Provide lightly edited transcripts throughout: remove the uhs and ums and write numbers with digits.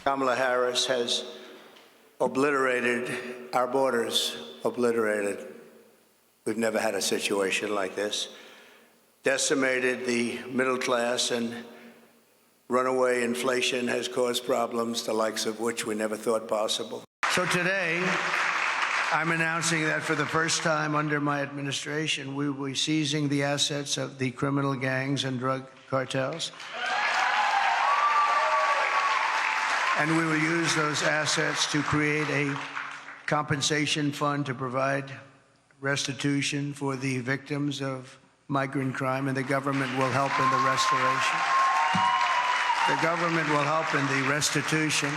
Kamala Harris has obliterated our borders, obliterated. We've never had a situation like this. Decimated the middle class, and runaway inflation has caused problems, the likes of which we never thought possible. So today, I'm announcing that for the first time under my administration, we will be seizing the assets of the criminal gangs and drug cartels. And we will use those assets to create a compensation fund to provide restitution for the victims of migrant crime, and the government will help in the restoration. The government will help in the restitution.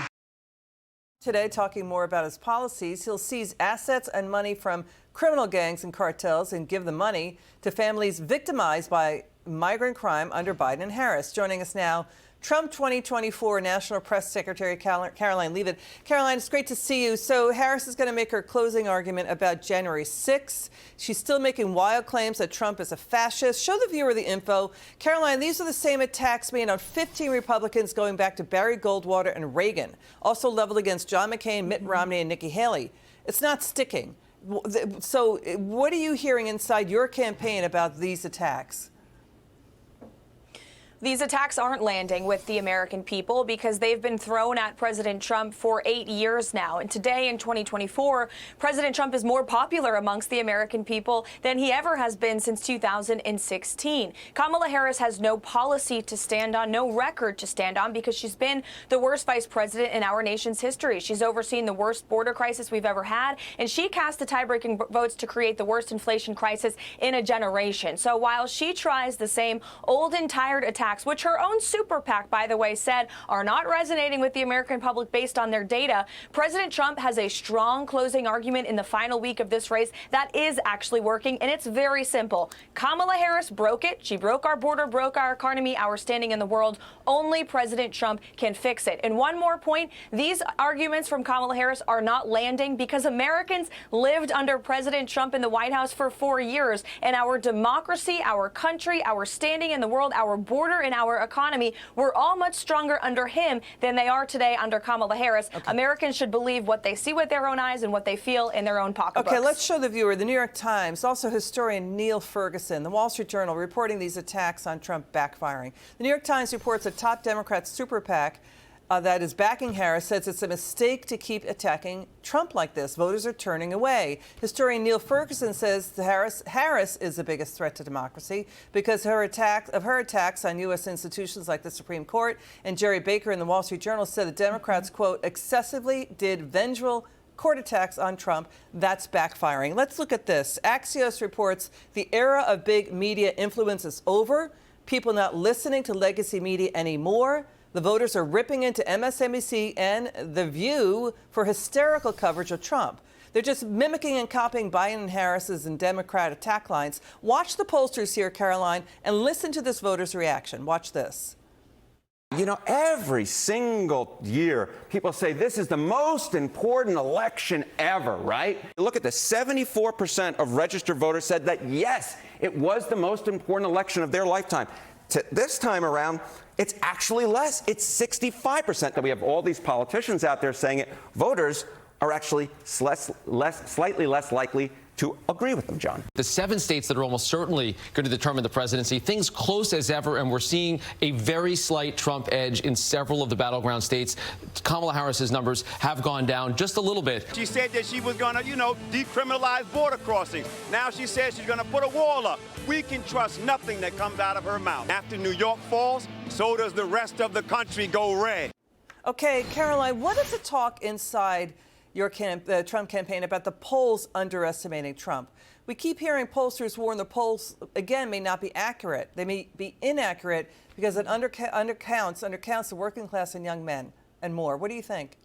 Today, talking more about his policies, he'll seize assets and money from criminal gangs and cartels and give the money to families victimized by migrant crime under Biden and Harris. Joining us now, Trump 2024 National Press Secretary Karoline Leavitt. Karoline, it's great to see you. So Harris is going to make her closing argument about January 6th. She's still making wild claims that Trump is a fascist. Show the viewer the info. Karoline, these are the same attacks made on 15 Republicans going back to Barry Goldwater and Reagan, also leveled against John McCain, Mitt Romney, and Nikki Haley. It's not sticking. So what are you hearing inside your campaign about these attacks? These attacks aren't landing with the American people because they've been thrown at President Trump for 8 years now. And today, in 2024, President Trump is more popular amongst the American people than he ever has been since 2016. Kamala Harris has no policy to stand on, no record to stand on, because she's been the worst vice president in our nation's history. She's overseen the worst border crisis we've ever had, and she cast the tie-breaking votes to create the worst inflation crisis in a generation. So while she tries the same old and tired attacks, which her own super PAC, by the way, said are not resonating with the American public based on their data, President Trump has a strong closing argument in the final week of this race that is actually working, and it's very simple. Kamala Harris broke it. She broke our border, broke our economy, our standing in the world. Only President Trump can fix it. And one more point, these arguments from Kamala Harris are not landing because Americans lived under President Trump in the White House for 4 years, and our democracy, our country, our standing in the world, our border, and our economy were all much stronger under him than they are today under Kamala Harris. Okay. Americans should believe what they see with their own eyes and what they feel in their own pocketbooks. Okay, let's show the viewer the New York Times, also historian Neil Ferguson, the Wall Street Journal, reporting these attacks on Trump backfiring. The New York Times reports a top Democrat super PAC that is backing Harris says it's a mistake to keep attacking Trump like this. Voters are turning away. Historian Neil Ferguson says Harris is the biggest threat to democracy because her attacks on U.S. institutions like the Supreme Court. And Jerry Baker in the Wall Street Journal said the Democrats, quote, excessively did vengeful court attacks on Trump. That's backfiring. Let's look at this. Axios reports the era of big media influence is over. People not listening to legacy media anymore. The voters are ripping into MSNBC and The View for hysterical coverage of Trump. They're just mimicking and copying Biden and Harris's and Democrat attack lines. Watch the pollsters here, Karoline, and listen to this voter's reaction. Watch this. You know, every single year, people say this is the most important election ever, right? Look at this. 74% of registered voters said that, yes, it was the most important election of their lifetime. This time around, it's actually less. It's 65% that we have all these politicians out there saying it. Voters are actually slightly less likely to agree with them, John. The 7 states that are almost certainly going to determine the presidency, things close as ever, and we're seeing a very slight Trump edge in several of the battleground states. Kamala Harris's numbers have gone down just a little bit. She said that she was going to, decriminalize border crossings. Now she says she's going to put a wall up. We can trust nothing that comes out of her mouth. After New York falls, so does the rest of the country go red. Okay, Karoline, what is the talk inside your Trump campaign about the polls underestimating Trump? We keep hearing pollsters warn the polls, again, may not be accurate. They may be inaccurate because it undercounts the working class and young men and more. What do you think?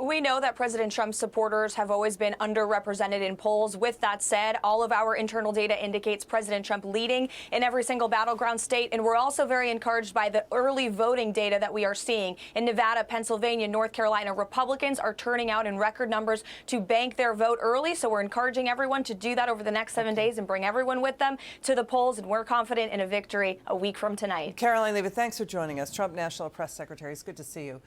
We know that President Trump's supporters have always been underrepresented in polls. With that said, all of our internal data indicates President Trump leading in every single battleground state. And we're also very encouraged by the early voting data that we are seeing. In Nevada, Pennsylvania, North Carolina, Republicans are turning out in record numbers to bank their vote early. So we're encouraging everyone to do that over the next 7 days and bring everyone with them to the polls. And we're confident in a victory a week from tonight. Karoline Leavitt, thanks for joining us. Trump National Press Secretary. It's good to see you.